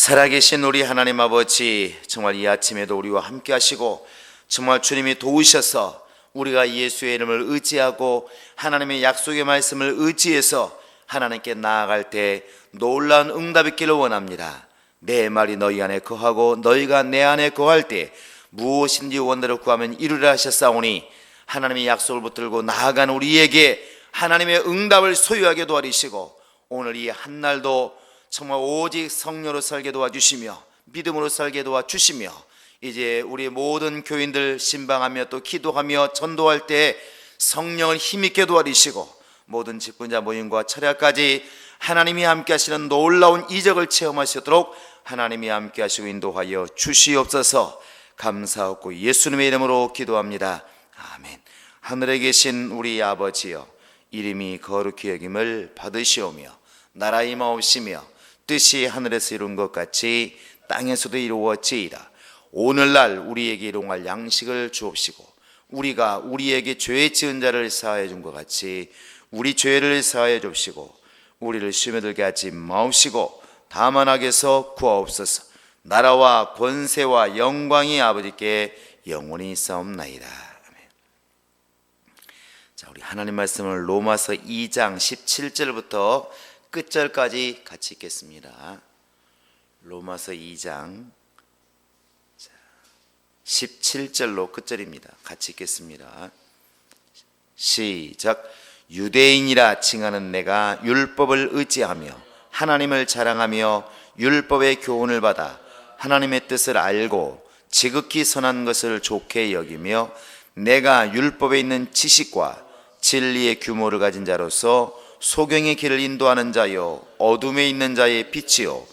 살아계신 우리 하나님 아버지, 정말 이 아침에도 우리와 함께 하시고 정말 주님이 도우셔서 우리가 예수의 이름을 의지하고 하나님의 약속의 말씀을 의지해서 하나님께 나아갈 때 놀라운 응답이 있기를 원합니다. 내 말이 너희 안에 거하고 너희가 내 안에 거할 때 무엇인지 원대로 구하면 이루리라 하셨사오니, 하나님의 약속을 붙들고 나아간 우리에게 하나님의 응답을 소유하게 도와주시고, 오늘 이 한날도 정말 오직 성령으로 살게 도와주시며 믿음으로 살게 도와주시며, 이제 우리 모든 교인들 신방하며 또 기도하며 전도할 때 성령을 힘있게 도와주시고, 모든 직분자 모임과 철야까지 하나님이 함께 하시는 놀라운 이적을 체험하시도록 하나님이 함께 하시고 인도하여 주시옵소서. 감사하고 예수님의 이름으로 기도합니다. 아멘. 하늘에 계신 우리 아버지여, 이름이 거룩히 여김을 받으시오며 나라 임하옵시며 뜻이 하늘에서 이룬 것 같이 땅에서도 이루어지이다. 오늘날 우리에게 일용할 양식을 주옵시고, 우리가 우리에게 죄 지은 자를 사하여 준 것 같이 우리 죄를 사하여 줍시고, 우리를 시험에 들게 하지 마옵시고 다만 악에서 구하옵소서. 나라와 권세와 영광이 아버지께 영원히 있사옵나이다. 아멘. 자, 우리 하나님 말씀을 로마서 2장 17절부터 끝절까지 같이 읽겠습니다. 로마서 2장 17절로 끝절입니다. 같이 읽겠습니다. 시작. 유대인이라 칭하는 내가 율법을 의지하며 하나님을 자랑하며 율법의 교훈을 받아 하나님의 뜻을 알고 지극히 선한 것을 좋게 여기며, 내가 율법에 있는 지식과 진리의 규모를 가진 자로서 소경의 길을 인도하는 자요 어둠에 있는 자의 빛이요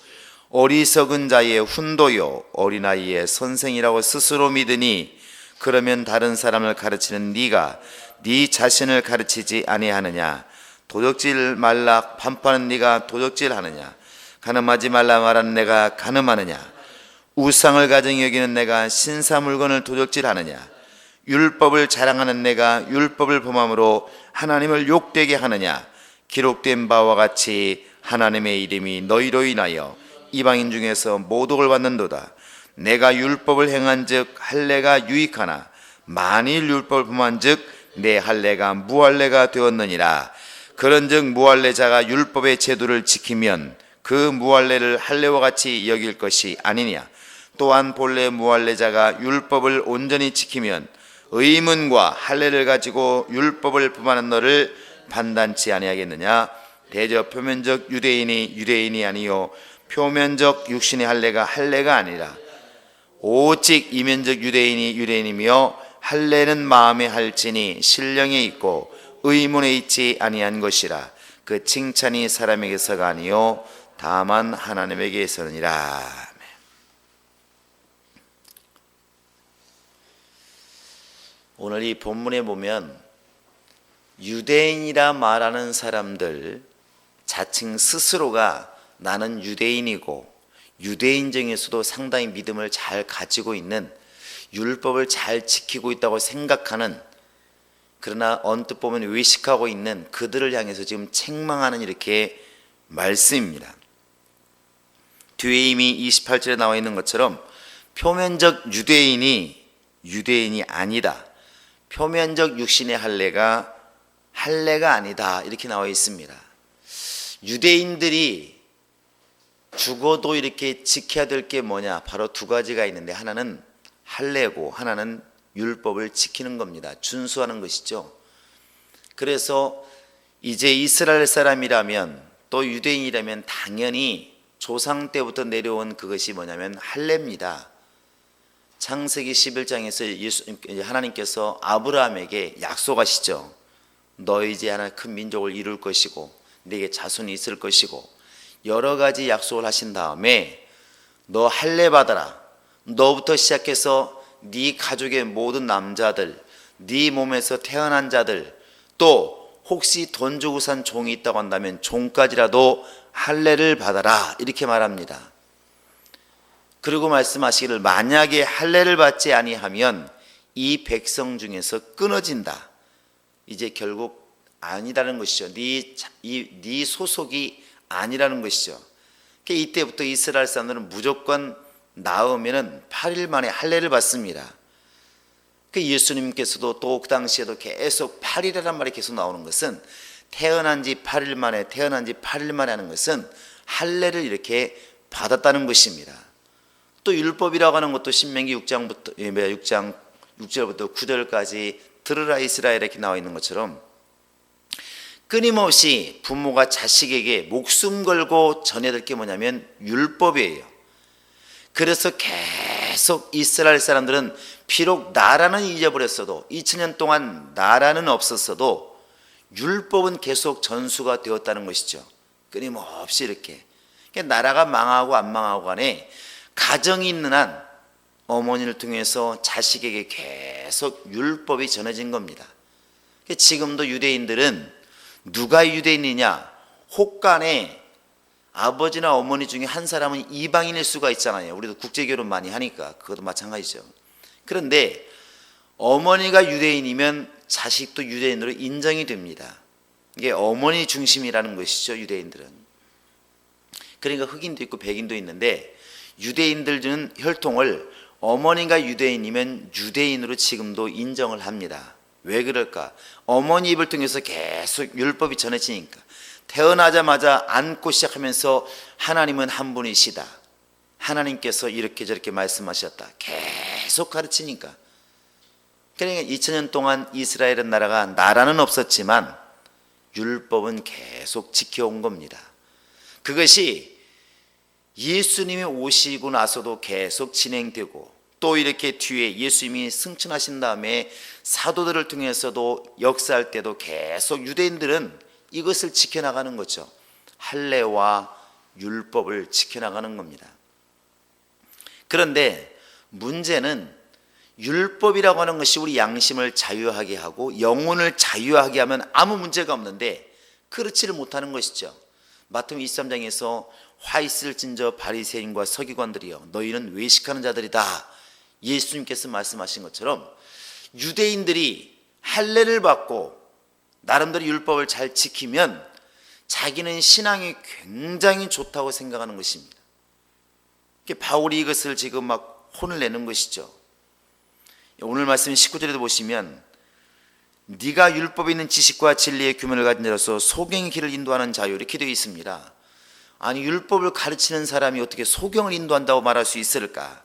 어리석은 자의 훈도요 어린아이의 선생이라고 스스로 믿으니, 그러면 다른 사람을 가르치는 네가 네 자신을 가르치지 아니하느냐? 도적질 말라 반파는 네가 도적질하느냐? 간음하지 말라 말하는 내가 간음하느냐? 우상을 가증히 여기는 내가 신사 물건을 도적질하느냐? 율법을 자랑하는 내가 율법을 범함으로 하나님을 욕되게 하느냐? 기록된 바와 같이 하나님의 이름이 너희로 인하여 이방인 중에서 모독을 받는도다. 내가 율법을 행한즉 할례가 유익하나 만일 율법을 범한즉 내 할례가 무할례가 되었느니라. 그런즉 무할례자가 율법의 제도를 지키면 그 무할례를 할례와 같이 여길 것이 아니냐? 또한 본래 무할례자가 율법을 온전히 지키면 의문과 할례를 가지고 율법을 범하는 너를 판단치 아니하겠느냐? 대저 표면적 유대인이 유대인이 아니요 표면적 육신의 할례가 할례가 아니라 오직 이면적 유대인이 유대인이며, 할례는 마음에 할지니 신령에 있고 의문에 있지 아니한 것이라. 그 칭찬이 사람에게서가 아니요 다만 하나님에게서니라. 오늘 이 본문에 보면 유대인이라 말하는 사람들 자칭 스스로가 나는 유대인이고 유대인 중에서도 상당히 믿음을 잘 가지고 있는, 율법을 잘 지키고 있다고 생각하는, 그러나 언뜻 보면 외식하고 있는 그들을 향해서 지금 책망하는 이렇게 말씀입니다. 뒤에 이미 28절에 나와 있는 것처럼 표면적 유대인이 유대인이 아니다, 표면적 육신의 할례가 할례가 아니다, 이렇게 나와 있습니다. 유대인들이 죽어도 이렇게 지켜야 될 게 뭐냐? 바로 두 가지가 있는데, 하나는 할례고 하나는 율법을 지키는 겁니다. 준수하는 것이죠. 그래서 이제 이스라엘 사람이라면 또 유대인이라면 당연히 조상 때부터 내려온 그것이 뭐냐면 할례입니다. 창세기 11장에서 하나님께서 아브라함에게 약속하시죠. 너 이제 하나 큰 민족을 이룰 것이고 네게 자손이 있을 것이고 여러 가지 약속을 하신 다음에 너 할례 받아라. 너부터 시작해서 네 가족의 모든 남자들, 네 몸에서 태어난 자들, 또 혹시 돈 주고 산 종이 있다고 한다면 종까지라도 할례를 받아라, 이렇게 말합니다. 그리고 말씀하시기를 만약에 할례를 받지 아니하면 이 백성 중에서 끊어진다. 이제 결국 아니라는 것이죠. 네 소속이 아니라는 것이죠. 이때부터 이스라엘 사람들은 무조건 낳으면 8일 만에 할례를 받습니다. 예수님께서도 또 그 당시에도 계속 8일이란 말이 계속 나오는 것은 태어난 지 8일 만에 하는 것은 할례를 이렇게 받았다는 것입니다. 또 율법이라고 하는 것도 신명기 6장 6절부터 9절까지 들으라 이스라엘 이렇게 나와 있는 것처럼 끊임없이 부모가 자식에게 목숨 걸고 전해들 게 뭐냐면 율법이에요. 그래서 계속 이스라엘 사람들은 비록 나라는 잊어버렸어도 2000년 동안 나라는 없었어도 율법은 계속 전수가 되었다는 것이죠. 끊임없이 이렇게. 나라가 망하고 안 망하고 간에 가정이 있는 한 어머니를 통해서 자식에게 계속 율법이 전해진 겁니다. 지금도 유대인들은 누가 유대인이냐? 혹간에 아버지나 어머니 중에 한 사람은 이방인일 수가 있잖아요. 우리도 국제결혼 많이 하니까 그것도 마찬가지죠. 그런데 어머니가 유대인이면 자식도 유대인으로 인정이 됩니다. 이게 어머니 중심이라는 것이죠. 유대인들은. 그러니까 흑인도 있고 백인도 있는데 유대인들은 혈통을 어머니가 유대인이면 유대인으로 지금도 인정을 합니다. 왜 그럴까? 어머니 입을 통해서 계속 율법이 전해지니까. 태어나자마자 안고 시작하면서 하나님은 한 분이시다. 하나님께서 이렇게 저렇게 말씀하셨다. 계속 가르치니까. 그러니까 2000년 동안 이스라엘은 나라는 없었지만 율법은 계속 지켜온 겁니다. 그것이 예수님이 오시고 나서도 계속 진행되고 또 이렇게 뒤에 예수님이 승천하신 다음에 사도들을 통해서도 역사할 때도 계속 유대인들은 이것을 지켜나가는 거죠. 할례와 율법을 지켜나가는 겁니다. 그런데 문제는 율법이라고 하는 것이 우리 양심을 자유하게 하고 영혼을 자유하게 하면 아무 문제가 없는데 그렇지를 못하는 것이죠. 마태복음 23장에서 화 있을진저 바리새인과 서기관들이여 너희는 외식하는 자들이다. 예수님께서 말씀하신 것처럼 유대인들이 할례를 받고 나름대로 율법을 잘 지키면 자기는 신앙이 굉장히 좋다고 생각하는 것입니다. 바울이 이것을 지금 막 혼을 내는 것이죠. 오늘 말씀 19절에도 보시면 네가 율법에 있는 지식과 진리의 규명을 가진 자로서 소경의 길을 인도하는 자요 이렇게 되어 있습니다. 아니 율법을 가르치는 사람이 어떻게 소경을 인도한다고 말할 수 있을까?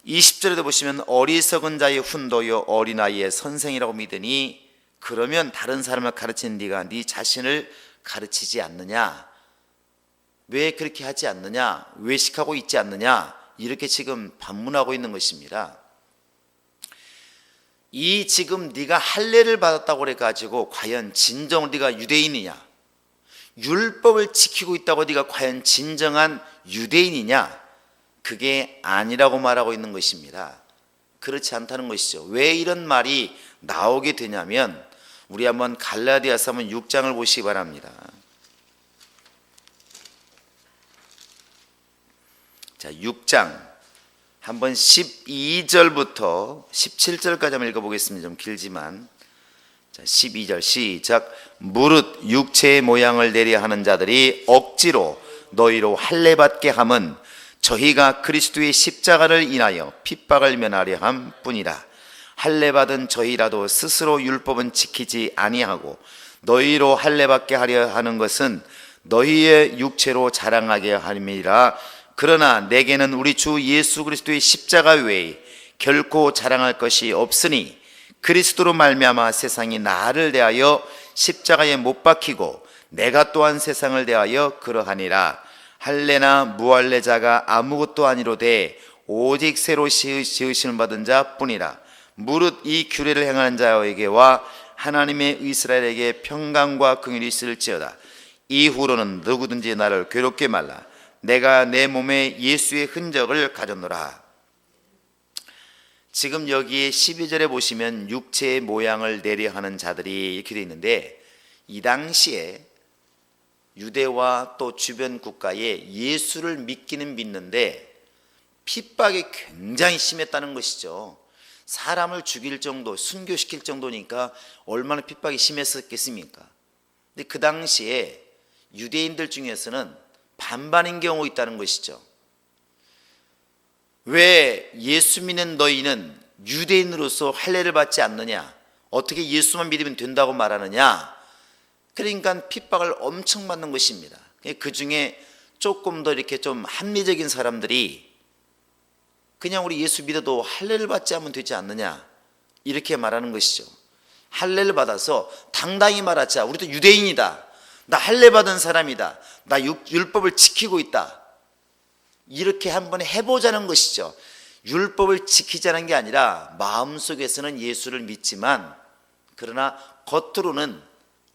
20절에도 보시면 어리석은 자의 훈도요 어린아이의 선생이라고 믿으니 그러면 다른 사람을 가르치는 네가 네 자신을 가르치지 않느냐? 왜 그렇게 하지 않느냐? 외식하고 있지 않느냐? 이렇게 지금 반문하고 있는 것입니다. 이 지금 네가 할례를 받았다고 그래가지고 과연 진정 네가 유대인이냐? 율법을 지키고 있다고 네가 과연 진정한 유대인이냐? 그게 아니라고 말하고 있는 것입니다. 그렇지 않다는 것이죠. 왜 이런 말이 나오게 되냐면 우리 한번 갈라디아서 6장을 보시기 바랍니다. 자, 6장 한번 12절부터 17절까지 한번 읽어보겠습니다. 좀 길지만 자, 12절 시작. 무릇 육체의 모양을 내려 하는 자들이 억지로 너희로 할례받게 함은 저희가 그리스도의 십자가를 인하여 핍박을 면하려 함 뿐이라. 할례받은 저희라도 스스로 율법은 지키지 아니하고 너희로 할례받게 하려 하는 것은 너희의 육체로 자랑하게 함이라. 그러나 내게는 우리 주 예수 그리스도의 십자가 외에 결코 자랑할 것이 없으니 그리스도로 말미암아 세상이 나를 대하여 십자가에 못 박히고 내가 또한 세상을 대하여 그러하니라. 할례나 무할례자가 아무것도 아니로되 오직 새로 지으심을 받은 자뿐이라. 무릇 이 규례를 행하는 자에게와 하나님의 이스라엘에게 평강과 긍휼이 있을지어다. 이후로는 누구든지 나를 괴롭게 말라. 내가 내 몸에 예수의 흔적을 가졌노라. 지금 여기에 12절에 보시면 육체의 모양을 내려 하는 자들이 이렇게 되어 있는데 이 당시에 유대와 또 주변 국가에 예수를 믿기는 믿는데 핍박이 굉장히 심했다는 것이죠. 사람을 죽일 정도, 순교시킬 정도니까 얼마나 핍박이 심했었겠습니까? 근데 그 당시에 유대인들 중에서는 반반인 경우 있다는 것이죠. 왜 예수 믿는 너희는 유대인으로서 할례를 받지 않느냐? 어떻게 예수만 믿으면 된다고 말하느냐? 그러니까 핍박을 엄청 받는 것입니다. 그 중에 조금 더 이렇게 좀 합리적인 사람들이 그냥 우리 예수 믿어도 할례를 받지 않으면 되지 않느냐? 이렇게 말하는 것이죠. 할례를 받아서 당당히 말하자. 우리도 유대인이다. 나 할례 받은 사람이다. 나 율법을 지키고 있다. 이렇게 한번 해보자는 것이죠. 율법을 지키자는 게 아니라 마음속에서는 예수를 믿지만 그러나 겉으로는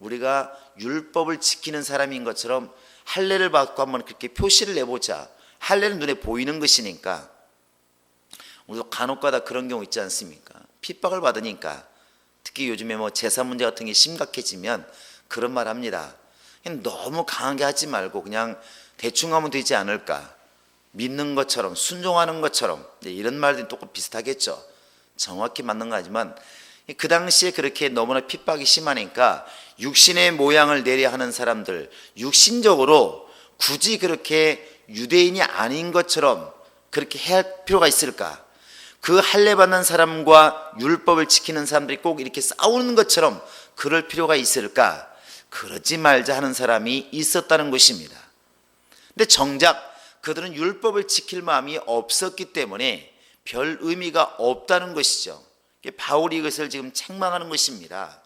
우리가 율법을 지키는 사람인 것처럼 할례를 받고 한번 그렇게 표시를 내보자. 할례는 눈에 보이는 것이니까. 우리도 간혹가다 그런 경우 있지 않습니까? 핍박을 받으니까 특히 요즘에 뭐 제사 문제 같은 게 심각해지면 그런 말 합니다. 그냥 너무 강하게 하지 말고 그냥 대충 하면 되지 않을까? 믿는 것처럼 순종하는 것처럼 이런 말들이 똑같 비슷하겠죠. 정확히 맞는 거 아니지만 그 당시에 그렇게 너무나 핍박이 심하니까 육신의 모양을 내려 하는 사람들, 육신적으로 굳이 그렇게 유대인이 아닌 것처럼 그렇게 해야 할 필요가 있을까? 그 할례 받는 사람과 율법을 지키는 사람들이 꼭 이렇게 싸우는 것처럼 그럴 필요가 있을까? 그러지 말자 하는 사람이 있었다는 것입니다. 근데 정작 그들은 율법을 지킬 마음이 없었기 때문에 별 의미가 없다는 것이죠. 바울이 이것을 지금 책망하는 것입니다.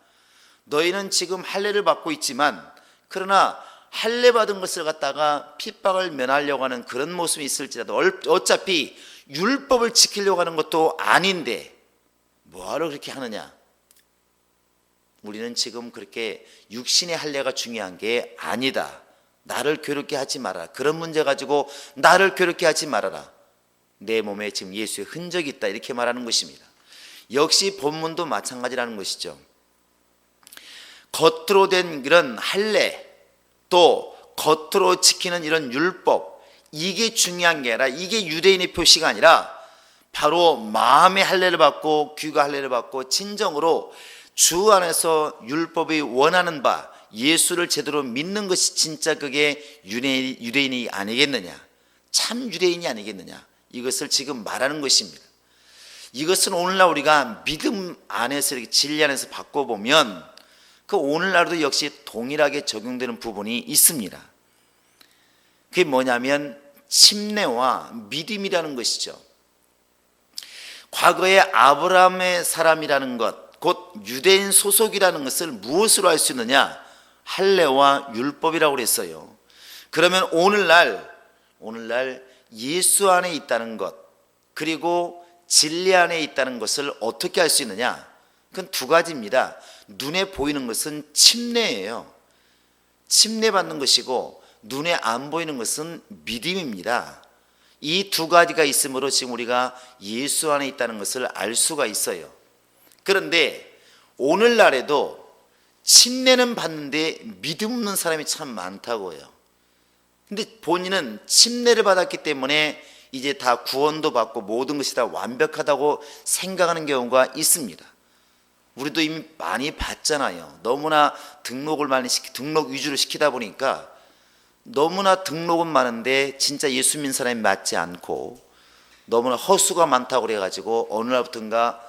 너희는 지금 할례를 받고 있지만 그러나 할례 받은 것을 갖다가 핍박을 면하려고 하는 그런 모습이 있을지라도 어차피 율법을 지키려고 하는 것도 아닌데 뭐하러 그렇게 하느냐? 우리는 지금 그렇게 육신의 할례가 중요한 게 아니다. 나를 괴롭게 하지 말아라. 그런 문제 가지고 나를 괴롭게 하지 말아라. 내 몸에 지금 예수의 흔적이 있다. 이렇게 말하는 것입니다. 역시 본문도 마찬가지라는 것이죠. 겉으로 된 이런 할례 또 겉으로 지키는 이런 율법 이게 중요한 게 아니라 이게 유대인의 표시가 아니라 바로 마음의 할례를 받고 귀가 할례를 받고 진정으로 주 안에서 율법이 원하는 바 예수를 제대로 믿는 것이 진짜 그게 유대인이 아니겠느냐? 참 유대인이 아니겠느냐? 이것을 지금 말하는 것입니다. 이것은 오늘날 우리가 믿음 안에서 이렇게 진리 안에서 바꿔보면 그 오늘날도 역시 동일하게 적용되는 부분이 있습니다. 그게 뭐냐면 침례와 믿음이라는 것이죠. 과거에 아브라함의 사람이라는 것, 곧 유대인 소속이라는 것을 무엇으로 알 수 있느냐? 할례와 율법이라고 그랬어요. 그러면 오늘날 예수 안에 있다는 것 그리고 진리 안에 있다는 것을 어떻게 알 수 있느냐? 그건 두 가지입니다. 눈에 보이는 것은 침례예요. 침례받는 것이고 눈에 안 보이는 것은 믿음입니다. 이 두 가지가 있으므로 지금 우리가 예수 안에 있다는 것을 알 수가 있어요. 그런데 오늘날에도 침례는 받는데 믿음 없는 사람이 참 많다고요. 근데 본인은 침례를 받았기 때문에 이제 다 구원도 받고 모든 것이 다 완벽하다고 생각하는 경우가 있습니다. 우리도 이미 많이 봤잖아요. 너무나 등록 위주로 시키다 보니까 너무나 등록은 많은데 진짜 예수 믿는 사람이 맞지 않고 너무나 허수가 많다고 그래가지고 어느 날부터인가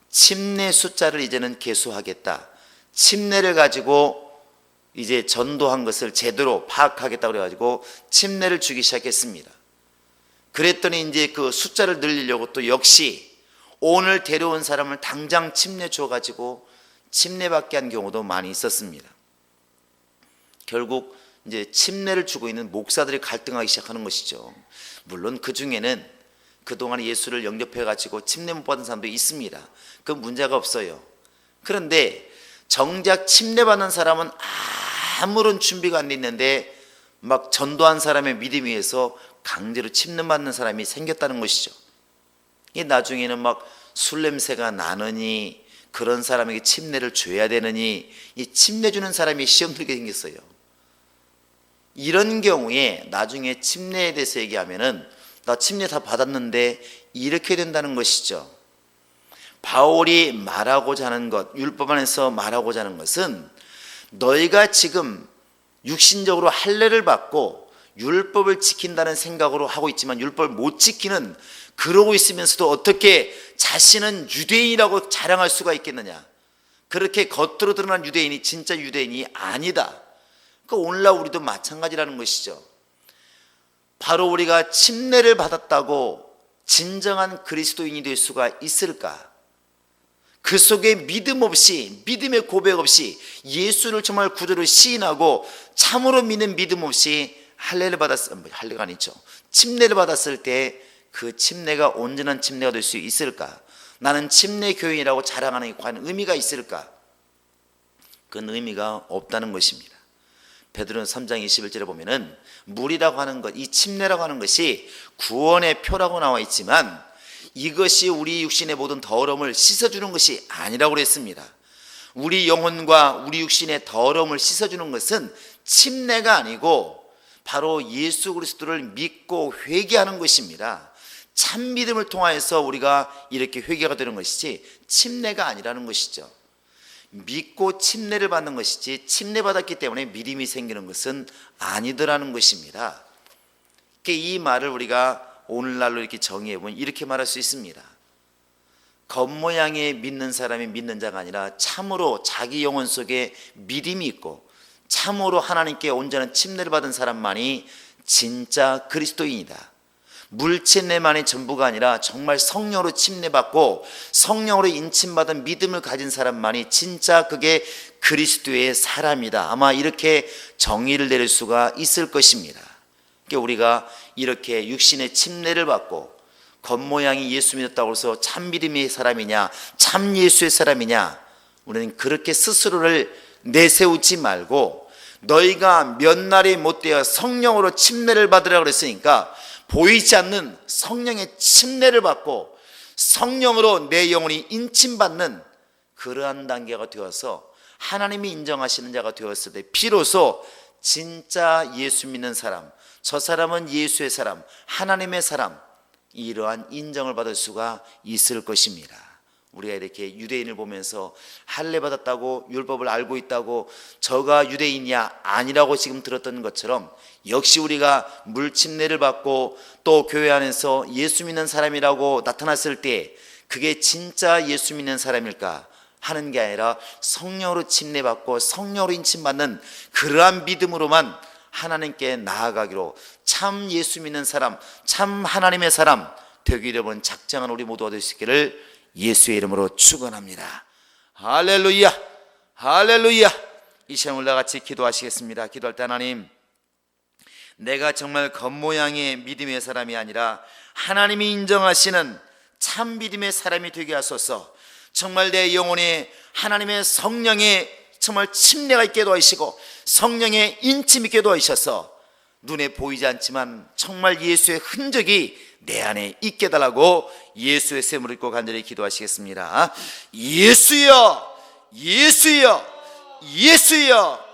침례 숫자를 이제는 계수하겠다. 침례를 가지고 이제 전도한 것을 제대로 파악하겠다고 그래가지고 침례를 주기 시작했습니다. 그랬더니 이제 그 숫자를 늘리려고 또 역시 오늘 데려온 사람을 당장 침례 줘가지고 침례받게 한 경우도 많이 있었습니다. 결국 이제 침례를 주고 있는 목사들이 갈등하기 시작하는 것이죠. 물론 그 중에는 그동안 예수를 영접해가지고 침례 못 받은 사람도 있습니다. 그 문제가 없어요. 그런데 정작 침례받는 사람은 아무런 준비가 안 돼 있는데 막 전도한 사람의 믿음 위에서 강제로 침례받는 사람이 생겼다는 것이죠. 이 나중에는 막 술 냄새가 나느니 그런 사람에게 침례를 줘야 되느니 이 침례 주는 사람이 시험 들게 생겼어요. 이런 경우에 나중에 침례에 대해서 얘기하면은 나 침례 다 받았는데 이렇게 된다는 것이죠. 바울이 말하고자 하는 것, 율법 안에서 말하고자 하는 것은 너희가 지금 육신적으로 할례를 받고 율법을 지킨다는 생각으로 하고 있지만 율법을 못 지키는, 그러고 있으면서도 어떻게 자신은 유대인이라고 자랑할 수가 있겠느냐. 그렇게 겉으로 드러난 유대인이 진짜 유대인이 아니다. 오늘날 우리도 마찬가지라는 것이죠. 바로 우리가 침례를 받았다고 진정한 그리스도인이 될 수가 있을까? 그 속에 믿음 없이, 믿음의 고백 없이, 예수를 정말 구주로 시인하고 참으로 믿는 믿음 없이 할례가 아니죠, 침례를 받았을 때 그 침례가 온전한 침례가 될 수 있을까? 나는 침례 교인이라고 자랑하는 게 과연 의미가 있을까? 그건 의미가 없다는 것입니다. 베드로는 3장 21절에 보면은 물이라고 하는 것, 이 침례라고 하는 것이 구원의 표라고 나와 있지만 이것이 우리 육신의 모든 더러움을 씻어주는 것이 아니라고 그랬습니다. 우리 영혼과 우리 육신의 더러움을 씻어주는 것은 침례가 아니고 바로 예수 그리스도를 믿고 회개하는 것입니다. 참 믿음을 통하여서 우리가 이렇게 회개가 되는 것이지 침례가 아니라는 것이죠. 믿고 침례를 받는 것이지 침례받았기 때문에 믿음이 생기는 것은 아니더라는 것입니다. 이 말을 우리가 오늘날로 이렇게 정의해보면 이렇게 말할 수 있습니다. 겉모양에 믿는 사람이 믿는 자가 아니라 참으로 자기 영혼 속에 믿음이 있고 참으로 하나님께 온전한 침례를 받은 사람만이 진짜 그리스도인이다. 물침례만이 전부가 아니라 정말 성령으로 침례받고 성령으로 인침받은 믿음을 가진 사람만이 진짜 그게 그리스도의 사람이다. 아마 이렇게 정의를 내릴 수가 있을 것입니다. 그러니까 우리가 이렇게 육신의 침례를 받고 겉모양이 예수 믿었다고 해서 참 믿음의 사람이냐, 참 예수의 사람이냐, 우리는 그렇게 스스로를 내세우지 말고 너희가 몇 날이 못되어 성령으로 침례를 받으라고 그랬으니까 보이지 않는 성령의 침례를 받고 성령으로 내 영혼이 인침받는 그러한 단계가 되어서 하나님이 인정하시는 자가 되었을 때 비로소 진짜 예수 믿는 사람, 저 사람은 예수의 사람, 하나님의 사람, 이러한 인정을 받을 수가 있을 것입니다. 우리가 이렇게 유대인을 보면서 할례 받았다고 율법을 알고 있다고 저가 유대인이야 아니라고 지금 들었던 것처럼 역시 우리가 물침례를 받고 또 교회 안에서 예수 믿는 사람이라고 나타났을 때 그게 진짜 예수 믿는 사람일까 하는 게 아니라 성령으로 침례받고 성령으로 인침받는 그러한 믿음으로만 하나님께 나아가기로 참 예수 믿는 사람, 참 하나님의 사람 되기를 원 작정한 우리 모두가 될 수 있기를 예수의 이름으로 축원합니다. 할렐루야, 할렐루야. 이 시간 우리 같이 기도하시겠습니다. 기도할 때 하나님, 내가 정말 겉모양의 믿음의 사람이 아니라 하나님이 인정하시는 참 믿음의 사람이 되게 하소서. 정말 내 영혼에 하나님의 성령의 정말 침례가 있게 도와주시고 성령의 인침 있게 도와주셔서 눈에 보이지 않지만 정말 예수의 흔적이 내 안에 있게 달라고 예수의 샘을 입고 간절히 기도하시겠습니다. 예수여, 예수여, 예수여.